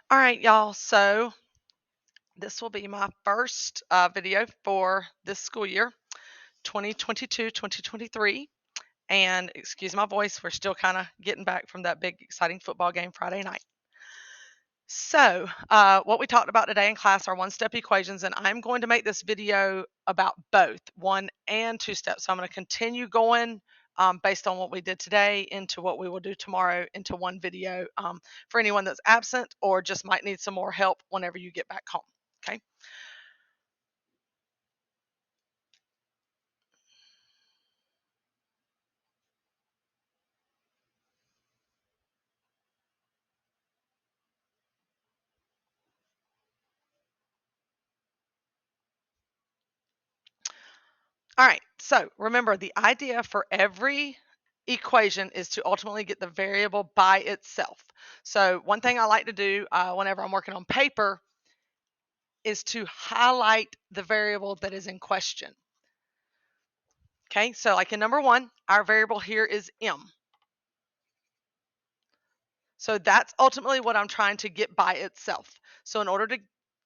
All right, y'all. So this will be my first video for this school year, 2022-2023. And excuse my voice, we're still kind of getting back from that big, exciting football game Friday night. So what we talked about today in class are one-step equations, and I'm going to make this video about both one and two steps. So I'm going to continue going based on what we did today into what we will do tomorrow into one video for anyone that's absent or just might need some more help whenever you get back home. Okay. All right. So remember, the idea for every equation is to ultimately get the variable by itself. So one thing I like to do whenever I'm working on paper is to highlight the variable that is in question. Okay, so like in number one, our variable here is m. So that's ultimately what I'm trying to get by itself. So in order to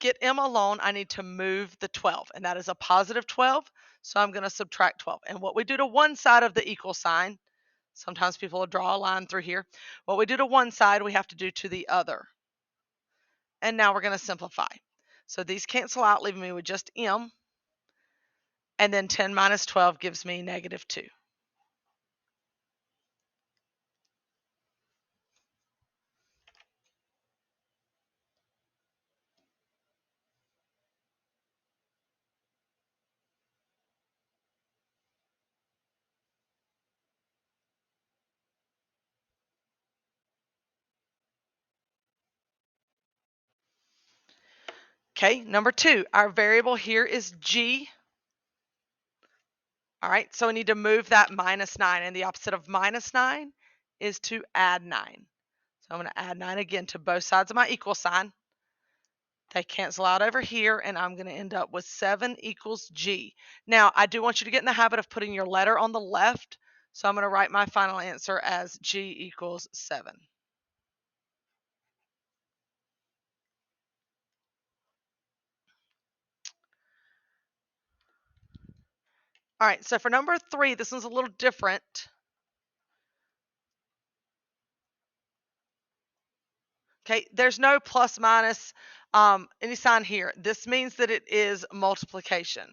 get m alone, I need to move the 12, and that is a positive 12. So I'm going to subtract 12. And what we do to one side of the equal sign, sometimes people will draw a line through here. What we do to one side, we have to do to the other. And now we're going to simplify. So these cancel out, leaving me with just m. And then 10 minus 12 gives me negative 2. Okay, number two, our variable here is g. All right, so we need to move that minus 9, and the opposite of minus 9 is to add 9. So I'm going to add 9 again to both sides of my equal sign. They cancel out over here, and I'm going to end up with 7 equals g. Now, I do want you to get in the habit of putting your letter on the left, so I'm going to write my final answer as g equals 7. All right, so for number 3, this one's a little different. Okay, there's no plus minus any sign here. This means that it is multiplication.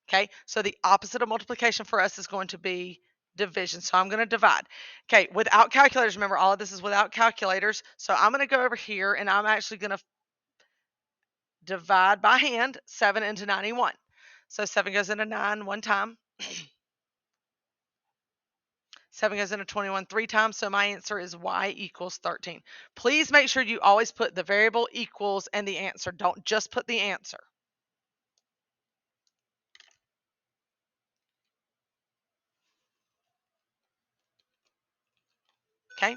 Okay, so the opposite of multiplication for us is going to be division. So I'm going to divide. Okay, without calculators, remember all of this is without calculators. So I'm going to go over here and I'm actually going to divide by hand 7 into 91. So 7 goes into 9 one time. 7 goes into 21 3 times, so my answer is y equals 13. Please make sure you always put the variable equals and the answer. Don't just put the answer. Okay?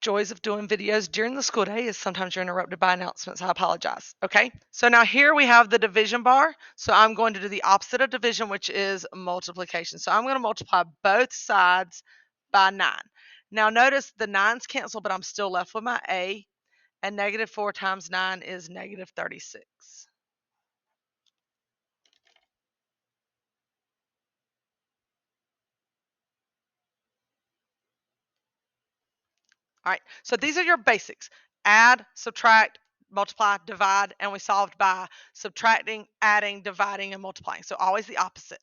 Joys of doing videos during the school day is sometimes you're interrupted by announcements. I apologize. Okay, so now here we have the division bar. So I'm going to do the opposite of division, which is multiplication. So I'm going to multiply both sides by 9. Now notice the 9's cancel, but I'm still left with my a, and negative 4 times 9 is negative 36. All right, so these are your basics. Add, subtract, multiply, divide, and we solved by subtracting, adding, dividing, and multiplying. So always the opposite.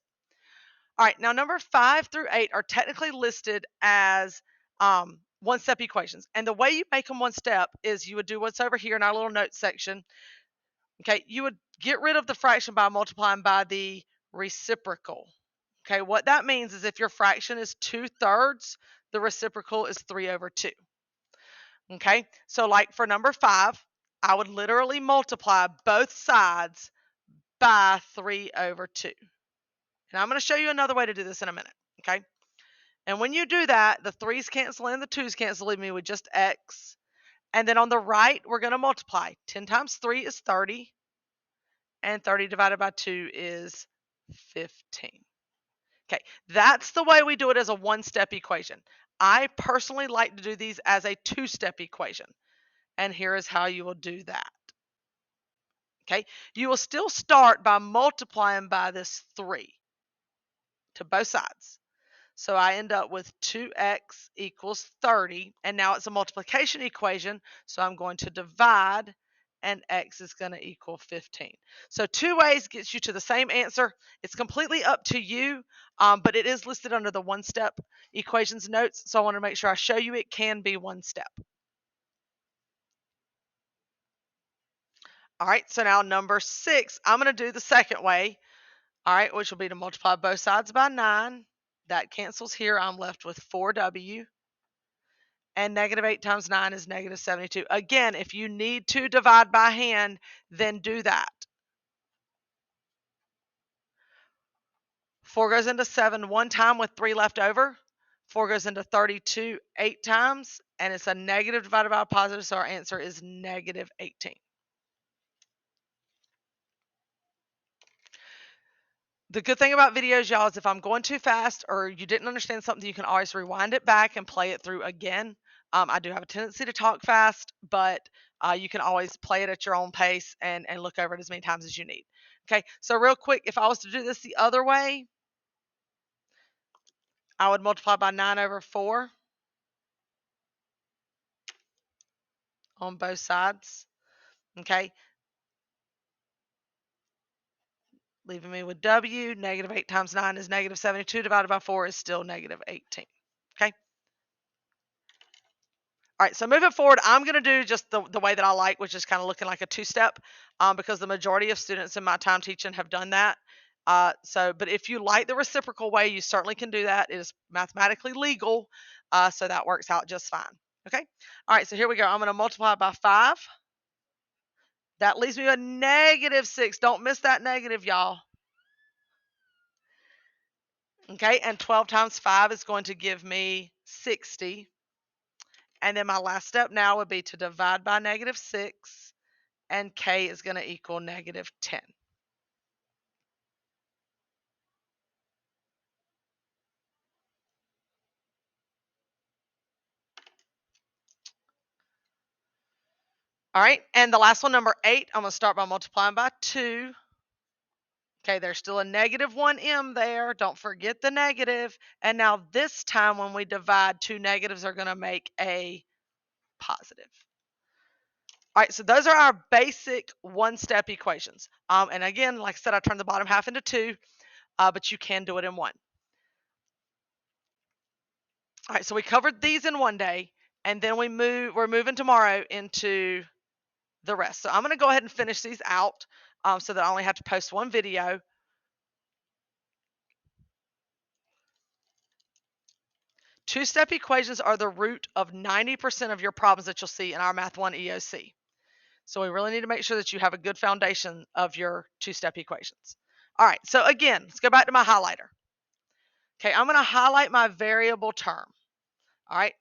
All right, now number 5 through 8 are technically listed as one-step equations. And the way you make them one step is you would do what's over here in our little notes section. Okay, you would get rid of the fraction by multiplying by the reciprocal. Okay, what that means is if your fraction is 2/3, the reciprocal is 3/2. Okay, so like for number 5, I would literally multiply both sides by 3/2. And I'm going to show you another way to do this in a minute, okay? And when you do that, the 3's cancel and the 2's cancel, leaving me with just x. And then on the right, we're going to multiply. 10 times 3 is 30, and 30 divided by 2 is 15. Okay, that's the way we do it as a one-step equation. I personally like to do these as a two-step equation. And here is how you will do that. Okay, you will still start by multiplying by this 3 to both sides. So I end up with 2x equals 30, and now it's a multiplication equation, so I'm going to divide, and x is going to equal 15. So 2 ways gets you to the same answer. It's completely up to you, but it is listed under the one-step equations notes, so I want to make sure I show you it can be one step. All right, so now number 6, I'm going to do the second way, all right, which will be to multiply both sides by 9. That cancels here. I'm left with 4w. And negative 8 times 9 is negative 72. Again, if you need to divide by hand, then do that. 4 goes into 7 one time with 3 left over. 4 goes into 32 8 times, and it's a negative divided by a positive, so our answer is negative 18. The good thing about videos, y'all, is if I'm going too fast or you didn't understand something, you can always rewind it back and play it through again. I do have a tendency to talk fast, but you can always play it at your own pace and look over it as many times as you need. Okay, so real quick, if I was to do this the other way, I would multiply by 9 over 4 on both sides. Okay, leaving me with W. Negative 8 times 9 is negative 72. Divided by 4 is still negative 18. Okay. All right, so moving forward, I'm going to do just the way that I like, which is kind of looking like a two-step, because the majority of students in my time teaching have done that. But if you like the reciprocal way, you certainly can do that. It is mathematically legal, so that works out just fine. Okay. All right, so here we go. I'm going to multiply by 5. That leaves me with negative 6. Don't miss that negative, y'all. Okay, and 12 times 5 is going to give me 60. And then my last step now would be to divide by negative 6. And k is going to equal negative 10. All right, and the last one, number 8, I'm going to start by multiplying by 2. Okay, there's still a negative 1m there. Don't forget the negative. And now this time when we divide, 2 negatives are going to make a positive. All right, so those are our basic one-step equations. And again, like I said, I turned the bottom half into 2, but you can do it in 1. All right, so we covered these in one day, and then we're moving tomorrow into the rest. So I'm going to go ahead and finish these out so that I only have to post one video. Two-step equations are the root of 90% of your problems that you'll see in our Math 1 EOC. So we really need to make sure that you have a good foundation of your two-step equations. All right, so again, let's go back to my highlighter. Okay, I'm going to highlight my variable term. All right,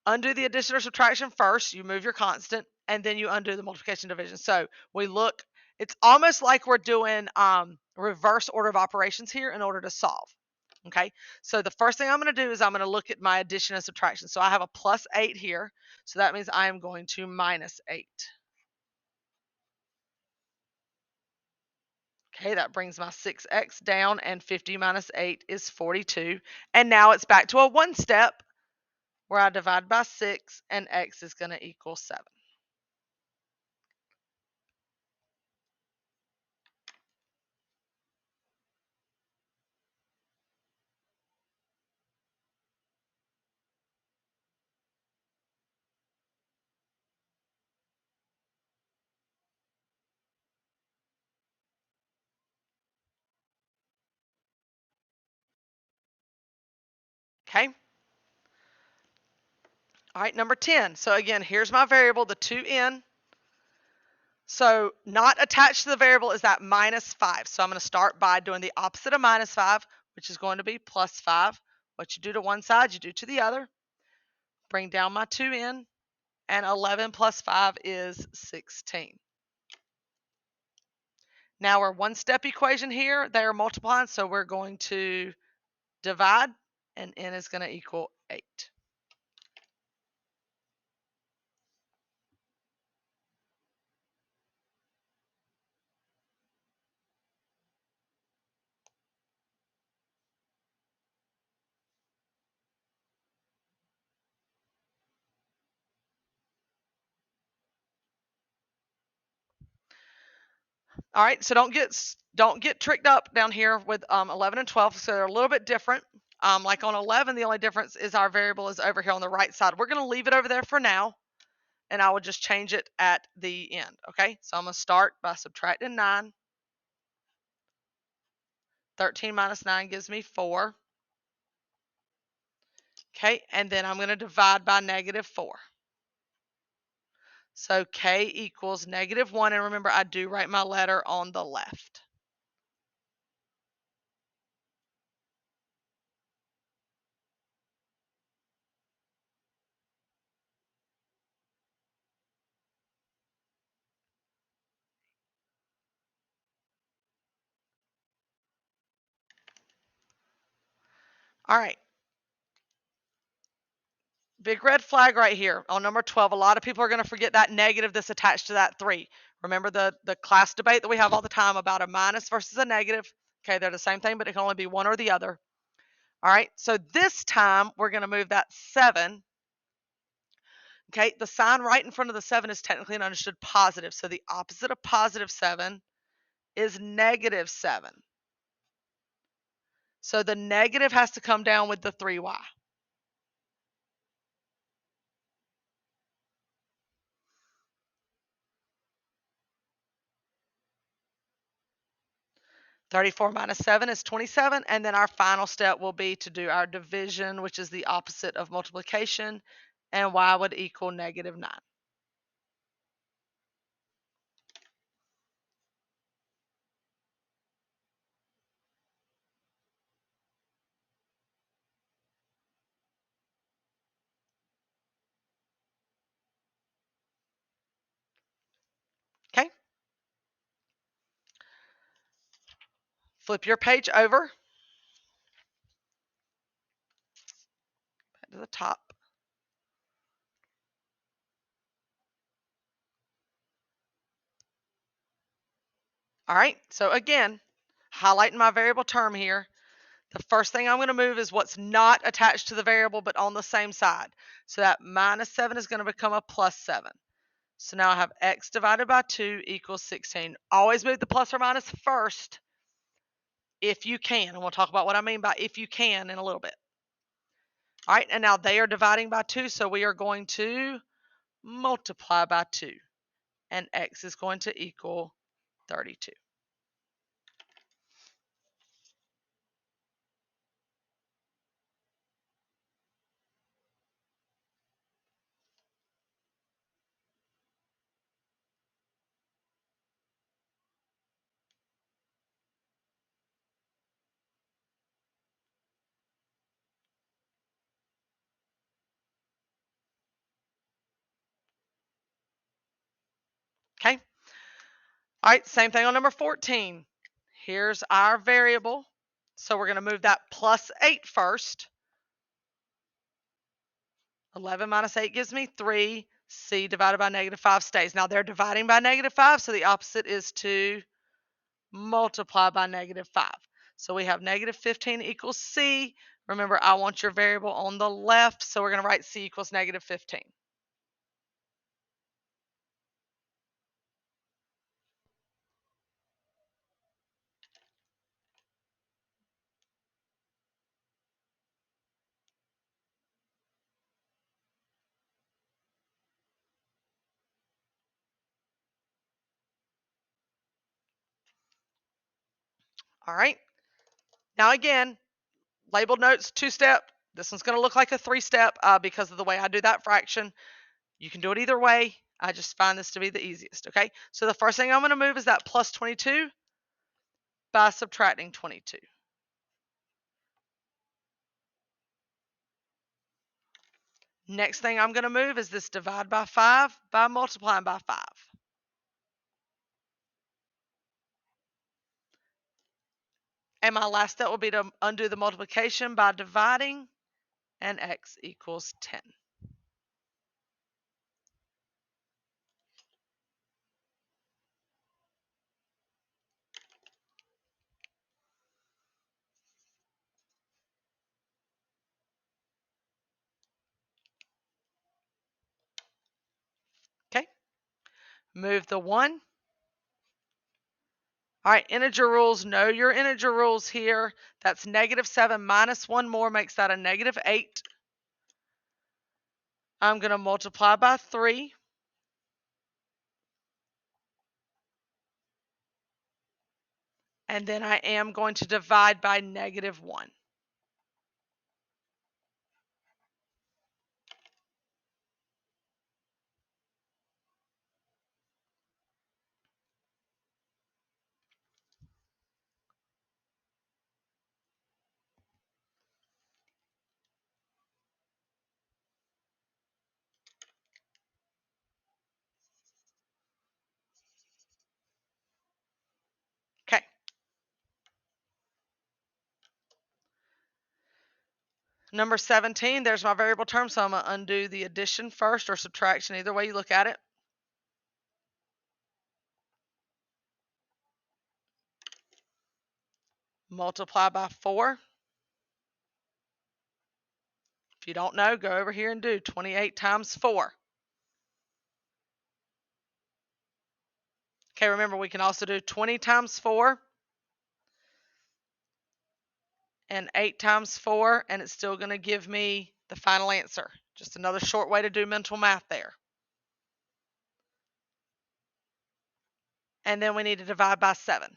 undo the addition or subtraction first. You move your constant, and then you undo the multiplication division. So we look, it's almost like we're doing reverse order of operations here in order to solve. Okay, so the first thing I'm going to do is I'm going to look at my addition and subtraction. So I have a plus 8 here, so that means I am going to minus 8. Okay, that brings my 6x down, and 50 minus 8 is 42. And now it's back to a one step where I divide by 6, and x is going to equal 7. Okay. All right, number 10. So again, here's my variable, the 2n. So not attached to the variable is that minus 5. So I'm going to start by doing the opposite of minus 5, which is going to be plus 5. What you do to one side, you do to the other. Bring down my 2 in, and 11 plus 5 is 16. Now we're one-step equation here. They are multiplying, so we're going to divide, and n is going to equal 8. All right, so don't get tricked up down here with 11 and 12. So they're a little bit different. Like on 11, the only difference is our variable is over here on the right side. We're going to leave it over there for now, and I will just change it at the end. Okay, so I'm going to start by subtracting 9. 13 minus 9 gives me 4. Okay, and then I'm going to divide by negative 4. So k equals negative 1, and remember I do write my letter on the left. All right. Big red flag right here on number 12. A lot of people are going to forget that negative that's attached to that 3. Remember the class debate that we have all the time about a minus versus a negative? Okay, they're the same thing, but it can only be one or the other. All right, so this time we're going to move that 7. Okay, the sign right in front of the 7 is technically an understood positive. So the opposite of positive 7 is negative 7. So the negative has to come down with the 3y. 34 minus 7 is 27, and then our final step will be to do our division, which is the opposite of multiplication, and y would equal negative 9. Okay? Flip your page over to the top. All right, so again, highlighting my variable term here. The first thing I'm going to move is what's not attached to the variable but on the same side. So that minus 7 is going to become a plus 7. So now I have x divided by 2 equals 16. Always move the plus or minus first if you can. And we'll talk about what I mean by if you can in a little bit. All right, and now they are dividing by 2, so we are going to multiply by 2. And x is going to equal 32. Okay? All right, same thing on number 14. Here's our variable. So we're going to move that plus 8 first. 11 minus 8 gives me 3. C divided by negative 5 stays. Now they're dividing by negative 5, so the opposite is to multiply by negative 5. So we have negative 15 equals C. Remember, I want your variable on the left, so we're going to write C equals negative 15. All right. Now again, labeled notes 2-step. This one's going to look like a 3-step because of the way I do that fraction. You can do it either way. I just find this to be the easiest, okay? So the first thing I'm going to move is that plus 22 by subtracting 22. Next thing I'm going to move is this divide by 5 by multiplying by 5. And my last step will be to undo the multiplication by dividing, and x equals 10. Okay, move the 1. All right, integer rules, know your integer rules here. That's -7 minus 1 more makes that a -8. I'm going to multiply by 3. And then I am going to divide by -1. Okay. Number 17, there's my variable term, so I'm going to undo the addition first or subtraction, either way you look at it. Multiply by 4. If you don't know, go over here and do 28 times 4. Okay, remember we can also do 20 times 4 and 8 times 4, and it's still going to give me the final answer. Just another short way to do mental math there. And then we need to divide by 7.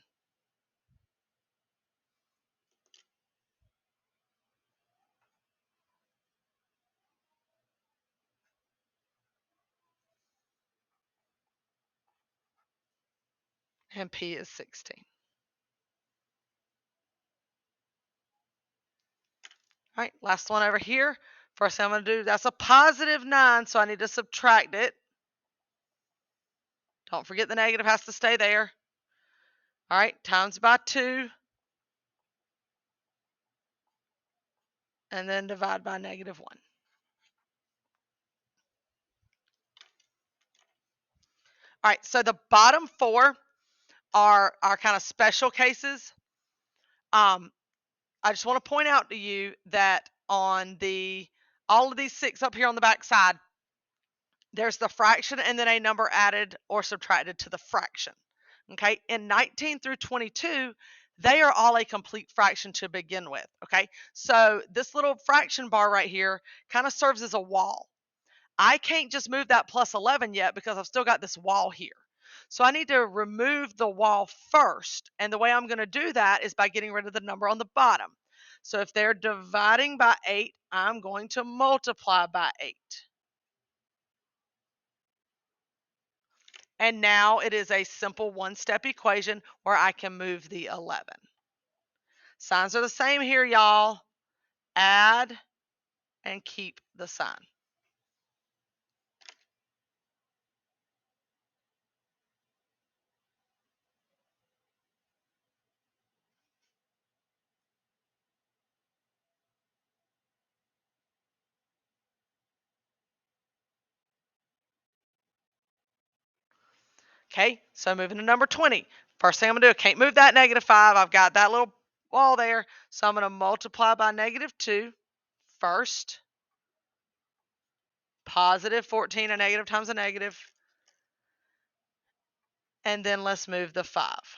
And P is 16. All right, last one over here. First thing I'm going to do, that's a positive 9, so I need to subtract it. Don't forget the negative has to stay there. All right, times by 2. And then divide by -1. All right, so the bottom 4 are kind of special cases. I just want to point out to you that on all of these 6 up here on the back side, there's the fraction and then a number added or subtracted to the fraction. Okay, in 19 through 22, they are all a complete fraction to begin with. Okay, so this little fraction bar right here kind of serves as a wall. I can't just move that plus 11 yet because I've still got this wall here. So I need to remove the wall first. And the way I'm going to do that is by getting rid of the number on the bottom. So if they're dividing by 8, I'm going to multiply by 8. And now it is a simple one-step equation where I can move the 11. Signs are the same here, y'all. Add and keep the sign. Okay, so moving to number 20. First thing I'm going to do, I can't move that -5. I've got that little wall there. So I'm going to multiply by -2 first. Positive 14, a negative times a negative. And then let's move the 5.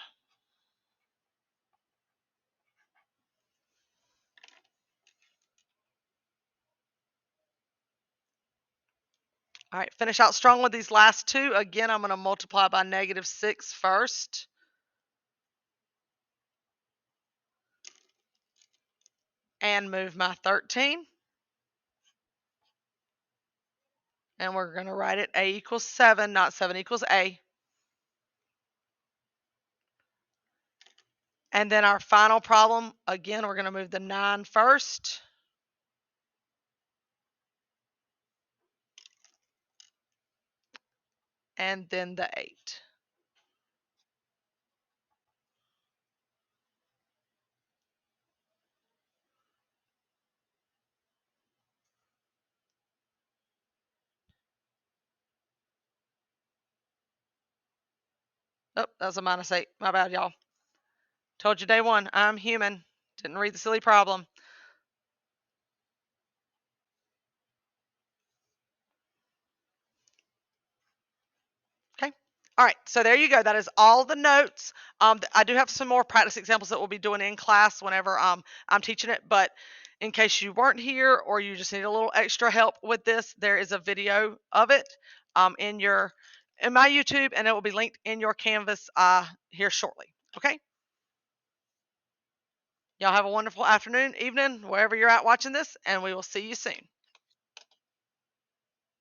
All right, finish out strong with these last 2. Again, I'm going to multiply by -6 first. And move my 13. And we're going to write it A equals 7, not 7 equals A. And then our final problem, again, we're going to move the 9 first. And then the 8. Oh, that was a -8. My bad, y'all. Told you day one, I'm human. Didn't read the silly problem. Okay. All right. So there you go. That is all the notes. I do have some more practice examples that we'll be doing in class whenever I'm teaching it. But in case you weren't here or you just need a little extra help with this, there is a video of it in my YouTube, and it will be linked in your Canvas here shortly. Okay. Y'all have a wonderful afternoon, evening, wherever you're at watching this, and we will see you soon.